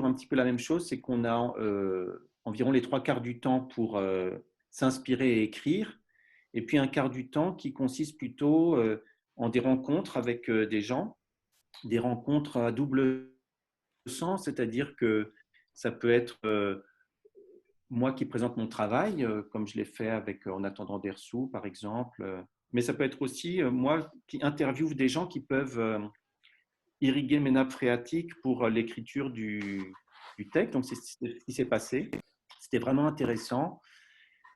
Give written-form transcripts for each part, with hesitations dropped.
un petit peu la même chose, c'est qu'on a environ les trois quarts du temps pour s'inspirer et écrire, et puis un quart du temps qui consiste plutôt en des rencontres avec des gens, des rencontres à double sens, c'est-à-dire que ça peut être moi qui présente mon travail, comme je l'ai fait avec En attendant des ressous, par exemple, mais ça peut être aussi moi qui interviewe des gens qui peuvent irriguer mes nappes phréatiques pour l'écriture du texte. Donc, c'est ce qui s'est passé. C'était vraiment intéressant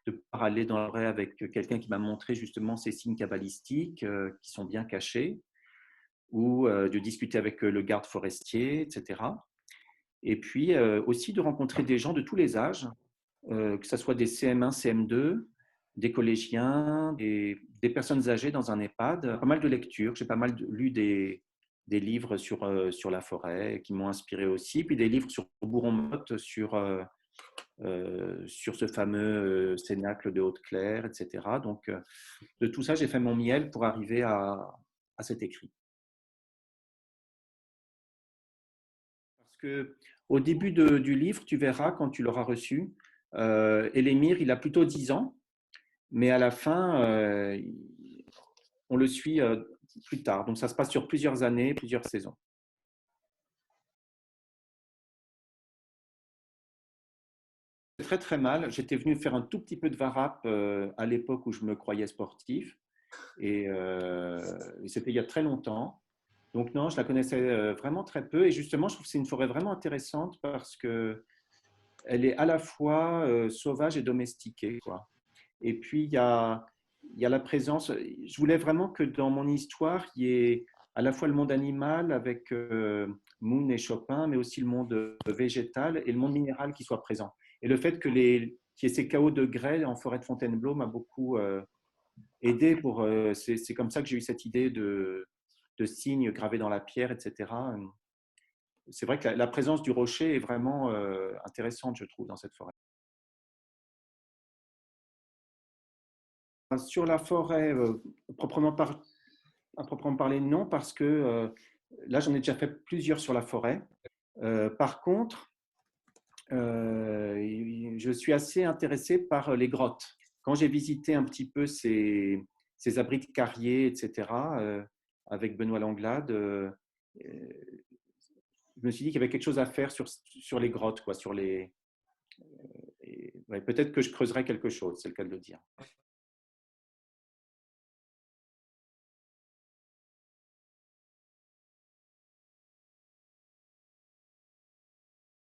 de pouvoir aller dans la forêt avec quelqu'un qui m'a montré justement ces signes cabalistiques qui sont bien cachés, ou de discuter avec le garde forestier, etc. Et puis aussi de rencontrer des gens de tous les âges, que ce soit des CM1, CM2, des collégiens, des personnes âgées dans un EHPAD. Pas mal de lectures. J'ai pas mal lu des livres sur la forêt qui m'ont inspiré aussi, puis des livres sur Bourron-Motte, sur ce fameux cénacle de Haute-Claire, etc. Donc, de tout ça, j'ai fait mon miel pour arriver à cet écrit. Parce que au début du livre, tu verras quand tu l'auras reçu, Elémir, il a plutôt 10 ans, mais à la fin, on le suit plus tard. Donc ça se passe sur plusieurs années, plusieurs saisons. Très très mal. J'étais venu faire un tout petit peu de varap à l'époque où je me croyais sportif, et c'était il y a très longtemps. Donc non, je la connaissais vraiment très peu, et justement, je trouve que c'est une forêt vraiment intéressante parce que elle est à la fois sauvage et domestiquée, quoi. Et puis, il y a la présence. Je voulais vraiment que dans mon histoire, il y ait à la fois le monde animal avec Moon et Chopin, mais aussi le monde végétal et le monde minéral qui soit présent. Et le fait qu'il y ait ces chaos de grès en forêt de Fontainebleau m'a beaucoup aidé pour. C'est comme ça que j'ai eu cette idée de signes gravés dans la pierre, etc. C'est vrai que la présence du rocher est vraiment intéressante, je trouve, dans cette forêt. Sur la forêt, proprement, à proprement parler, non, parce que là, j'en ai déjà fait plusieurs sur la forêt. Par contre, je suis assez intéressé par les grottes. Quand j'ai visité un petit peu ces abris de Carrier, etc., avec Benoît Langlade, je me suis dit qu'il y avait quelque chose à faire sur les grottes, quoi, sur les. Ouais, peut-être que je creuserai quelque chose, c'est le cas de le dire.